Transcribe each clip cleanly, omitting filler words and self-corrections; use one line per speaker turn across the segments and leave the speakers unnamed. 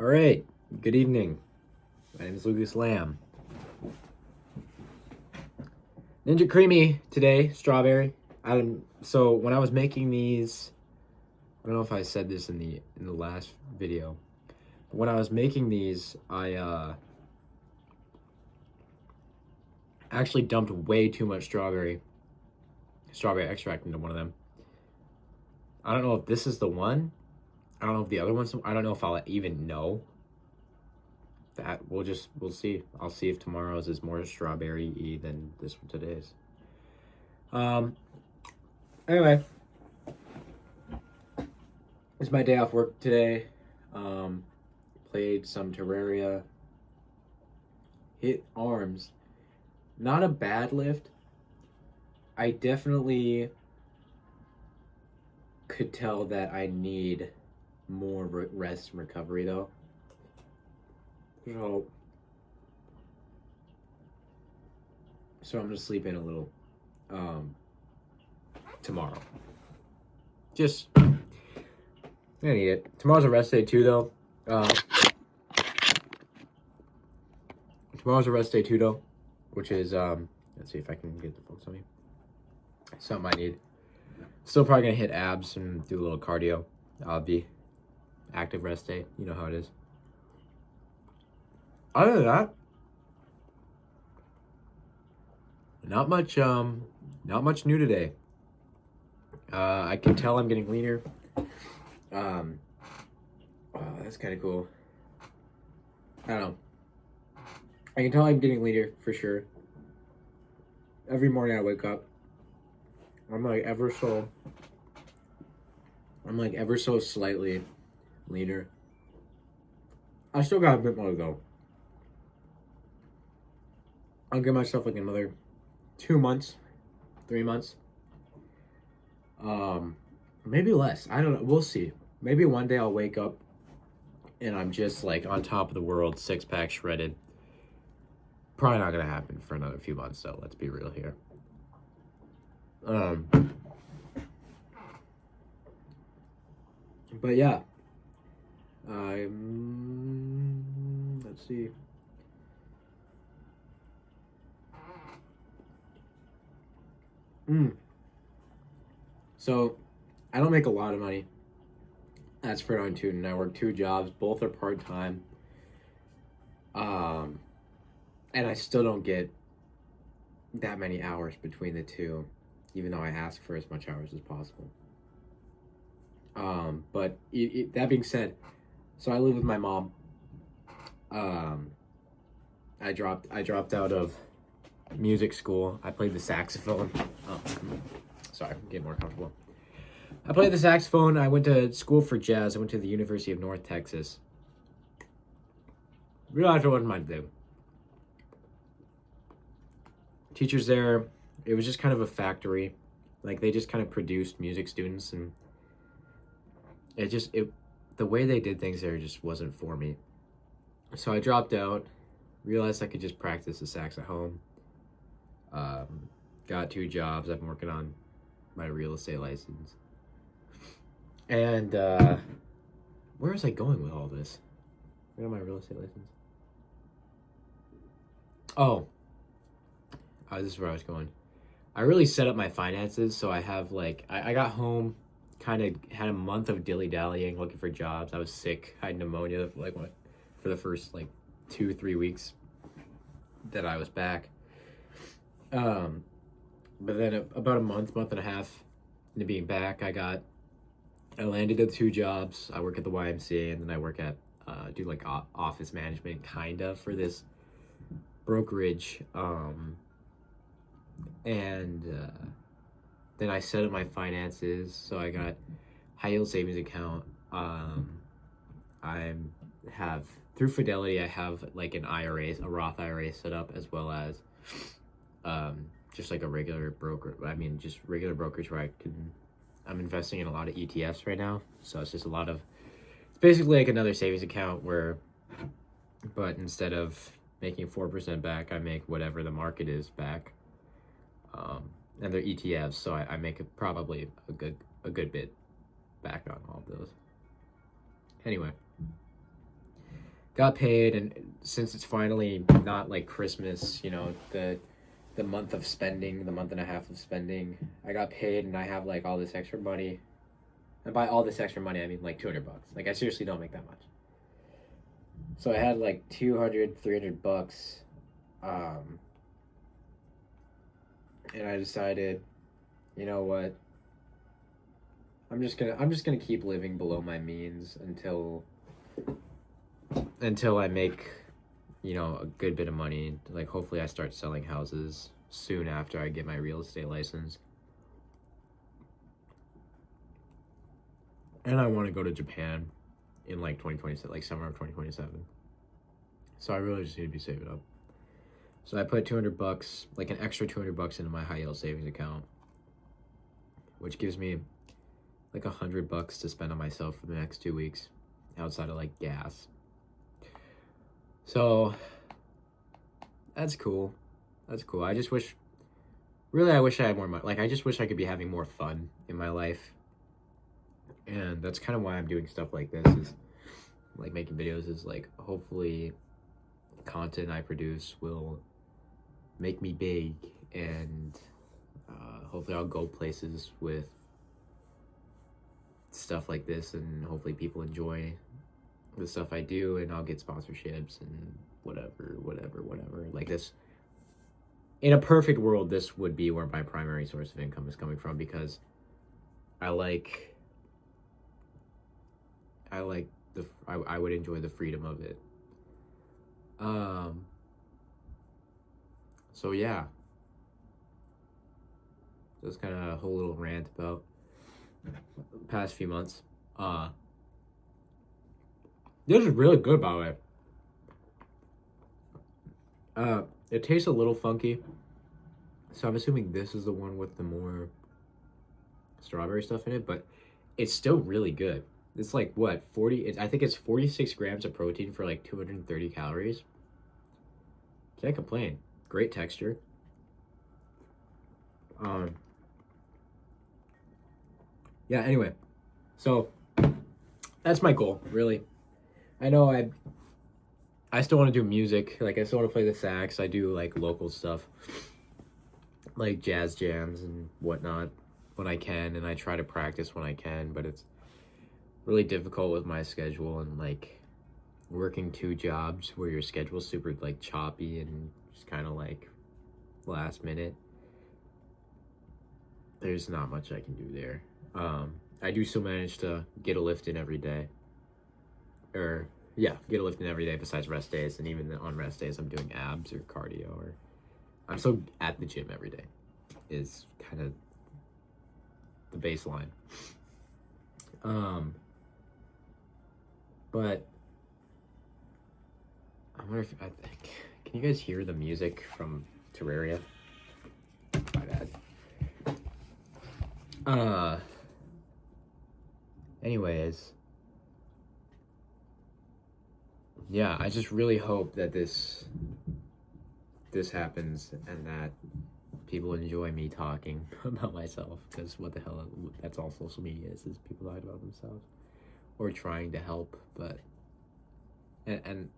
All right, good evening. My name is Lucas Lamb. Ninja Creamy today, strawberry. So when I was making these, I don't know if I said this in the last video, but when I was making these, I actually dumped way too much strawberry extract into one of them. I don't know if this is the one. I don't know if the other one's. I don't know if I'll even know. That we'll see. I'll see if tomorrow's is more strawberry-y than this one today's. Anyway, it's my day off work today. Played some Terraria. Hit arms. Not a bad lift. I definitely could tell that I need more rest and recovery though. So I'm gonna sleep in a little tomorrow. Just I need it. Tomorrow's a rest day too though. Which is let's see if I can get the focus on me. Something I need. Still probably gonna hit abs and do a little cardio. The active rest day. You know how it is. Other than that, not much new today. I can tell I'm getting leaner. Oh, that's kind of cool. I don't know. I can tell I'm getting leaner for sure. Every morning I wake up, I'm like ever so slightly leaner. I still got a bit more to go. I'll give myself like another 2 months, 3 months. Maybe less. I don't know. We'll see. Maybe one day I'll wake up and I'm just like on top of the world, 6-pack shredded. Probably not gonna happen for another few months, so let's be real here. But yeah. Let's see. So, I don't make a lot of money. That's for on tuning. I work 2 jobs. Both are part-time. And I still don't get that many hours between the two, even though I ask for as much hours as possible. But that being said, so I live with my mom. I dropped out of music school. I played the saxophone. Sorry, I'm getting more comfortable. I played the saxophone. I went to school for jazz. I went to the University of North Texas. Realized it wasn't my thing. Teachers there, it was just kind of a factory. Like they just kind of produced music students, and the way they did things there just wasn't for me. So I dropped out. Realized I could just practice the sax at home. Got 2 jobs. I've been working on my real estate license. And where was I going with all this? Where am my real estate license? This is where I was going. I really set up my finances, so I have like I got home, kind of had a month of dilly-dallying, looking for jobs. I was sick. I had pneumonia for the first 2-3 weeks that I was back. But then about a month and a half into being back, I landed at 2 jobs. I work at the YMCA, and then I work at do office management kind of for this brokerage. And then I set up my finances. So I got high yield savings account. I have through Fidelity. I have like an IRA, a Roth IRA set up, as well as just like a regular broker. I mean, just regular brokerage where I'm investing in a lot of ETFs right now. So it's just it's basically like another savings account but instead of making 4% back, I make whatever the market is back. And they're ETFs, so I make probably a good bit back on all of those. Anyway, got paid, and since it's finally not like Christmas, you know, the month of spending, the month and a half of spending, I got paid and I have like all this extra money. And by all this extra money, I mean like $200. Like I seriously don't make that much. So I had like 200, $300. Um, and I decided, you know what? I'm just gonna keep living below my means until I make, you know, a good bit of money. Like hopefully I start selling houses soon after I get my real estate license. And I want to go to Japan in like 2027, like summer of 2027. So I really just need to be saving up. So I put $200, like an extra $200 into my high yield savings account, which gives me like $100 to spend on myself for the next 2 weeks, outside of like gas. So that's cool. That's cool. I just wish, really, I wish I had more money. Like I just wish I could be having more fun in my life. And that's kind of why I'm doing stuff like this, is like making videos, is like hopefully content I produce will make me big, and hopefully I'll go places with stuff like this, and hopefully people enjoy the stuff I do, and I'll get sponsorships and whatever. Like this, in a perfect world, this would be where my primary source of income is coming from, because I would enjoy the freedom of it. So yeah, that's kind of a whole little rant about the past few months. This is really good, by the way. It tastes a little funky, so I'm assuming this is the one with the more strawberry stuff in it, but it's still really good. It's like what, 40, I think it's 46 grams of protein for like 230 calories. Can't complain. Great texture. Yeah, anyway. So that's my goal, really. I know I still want to do music. Like I still want to play the sax. I do like local stuff, like jazz jams and whatnot when I can, and I try to practice when I can, but it's really difficult with my schedule, and like working 2 jobs where your schedule's super like choppy and just kind of like last minute. There's not much I can do there. I do still manage to get a lift in every day, or yeah, get a lift in every day besides rest days, and even on rest days I'm doing abs or cardio, or I'm still at the gym every day is kind of the baseline. But I wonder if can you guys hear the music from Terraria? My bad. Anyways, yeah, I just really hope that this happens, and that people enjoy me talking about myself, because what the hell, that's all social media is people talking about themselves or trying to help. But and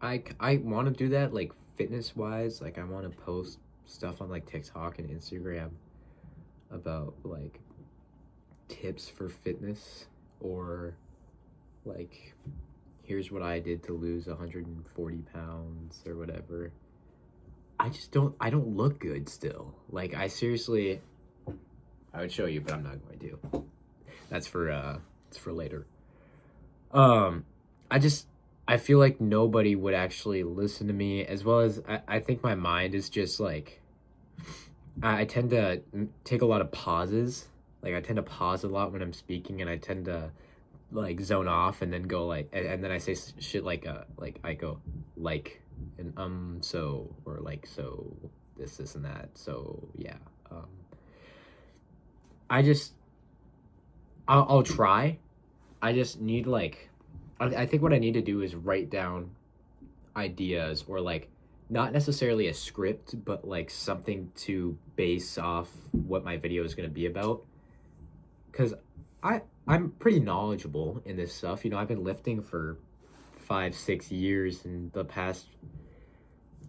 I want to do that, like fitness wise. Like I want to post stuff on like TikTok and Instagram about like tips for fitness, or like here's what I did to lose 140 pounds or whatever. I don't look good still. Like I seriously, I would show you, but I'm not going to. That's for it's for later. I feel like nobody would actually listen to me, as well as I think my mind is just like, I tend to take a lot of pauses. Like I tend to pause a lot when I'm speaking, and I tend to like zone off and then go like, and then I say shit like I go like, and so, or like, so this and that. So yeah, I'll try. I just need like, I think what I need to do is write down ideas, or like not necessarily a script, but like something to base off what my video is going to be about. Because I'm pretty knowledgeable in this stuff. You know, I've been lifting for 5-6 years, and the past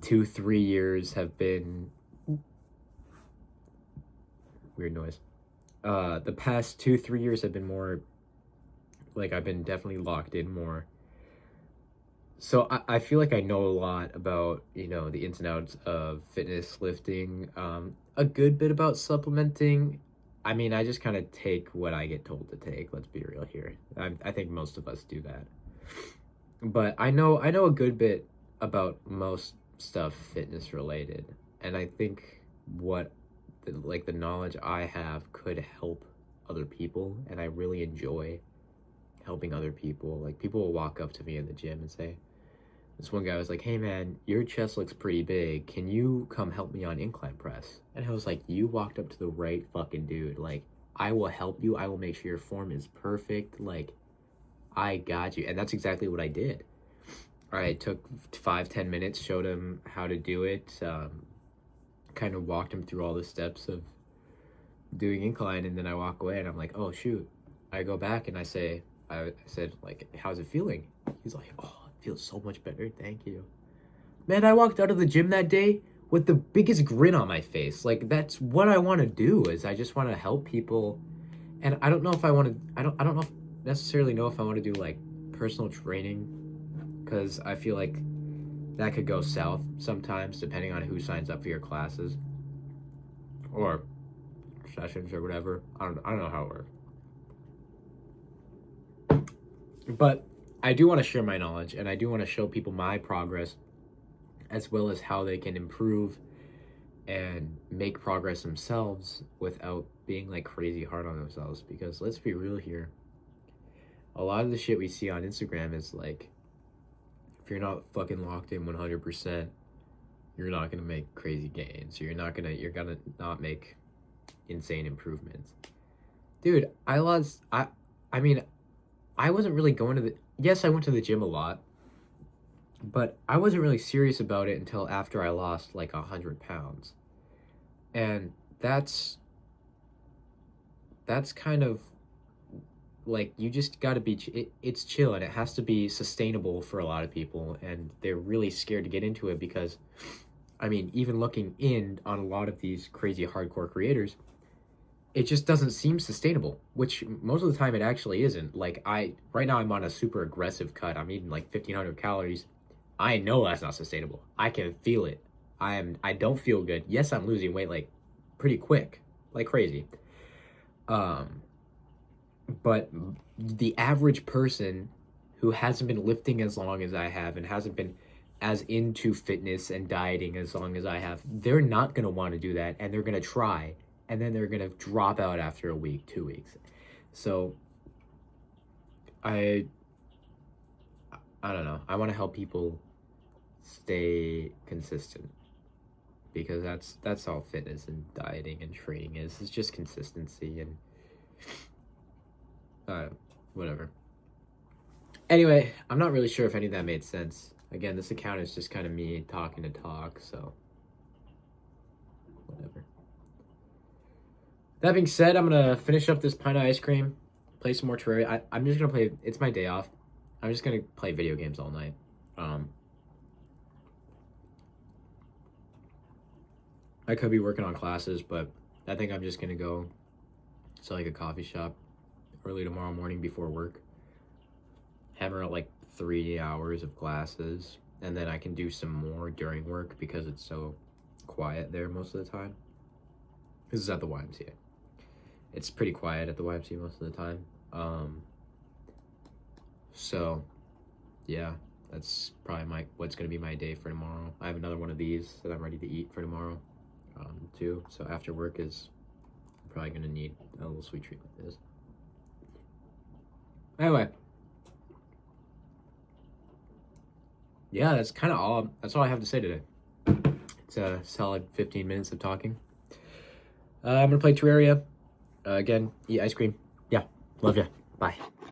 2-3 years have been weird noise. The past 2-3 years have been more like I've been definitely locked in more. So I feel like I know a lot about, the ins and outs of fitness, lifting, a good bit about supplementing. I mean, I just kind of take what I get told to take. Let's be real here. I think most of us do that. But I know a good bit about most stuff fitness related, and I think the knowledge I have could help other people, and I really enjoy helping other people. Like, people will walk up to me in the gym and say, this one guy was like, hey man, your chest looks pretty big, can you come help me on incline press? And I was like, you walked up to the right fucking dude. Like, I will help you, I will make sure your form is perfect, like, I got you. And that's exactly what I did. I took 5-10 minutes, showed him how to do it, kind of walked him through all the steps of doing incline, and then I walk away and I'm like, oh shoot. I go back and I said, like, how's it feeling? He's like, oh, it feels so much better, thank you. Man, I walked out of the gym that day with the biggest grin on my face. Like, that's what I want to do, is I just want to help people. And I don't know if I want to, I don't know if necessarily know if I want to do like personal training, because I feel like that could go south sometimes depending on who signs up for your classes or sessions or whatever. I don't know how it works. But I do want to share my knowledge, and I do want to show people my progress, as well as how they can improve and make progress themselves without being like crazy hard on themselves. Because let's be real here, a lot of the shit we see on Instagram is like, if you're not fucking locked in 100%, you're not gonna make crazy gains. You're gonna not make insane improvements. Dude, I mean, I wasn't really going to yes, I went to the gym a lot, but I wasn't really serious about it until after I lost like 100 pounds. And that's kind of like, you just gotta be, it's chill, and it has to be sustainable for a lot of people, and they're really scared to get into it because, I mean, even looking in on a lot of these crazy hardcore creators, it just doesn't seem sustainable, which most of the time it actually isn't. Like, right now I'm on a super aggressive cut. I'm eating like 1,500 calories. I know that's not sustainable. I can feel it. I don't feel good. Yes, I'm losing weight like pretty quick, like crazy. But the average person who hasn't been lifting as long as I have and hasn't been as into fitness and dieting as long as I have, they're not going to want to do that, and they're going to try, and then they're going to drop out after a week, 2 weeks. So I don't know. I want to help people stay consistent, because that's all fitness and dieting and training is. It's just consistency and whatever. Anyway, I'm not really sure if any of that made sense. Again, this account is just kind of me talking to talk, so whatever. That being said, I'm gonna finish up this pint of ice cream, play some more Terraria. I'm just gonna play, it's my day off. I'm just gonna play video games all night. I could be working on classes, but I think I'm just gonna go to like a coffee shop early tomorrow morning before work, hammer out like 3 hours of classes, and then I can do some more during work because it's so quiet there most of the time. This is at the YMCA. It's pretty quiet at the YMCA most of the time. So yeah, that's probably what's gonna be my day for tomorrow. I have another one of these that I'm ready to eat for tomorrow, too. So after work is probably gonna need a little sweet treat like this. Anyway, yeah, that's all I have to say today. It's a solid 15 minutes of talking. I'm gonna play Terraria again, eat ice cream. Yeah, love ya. Bye.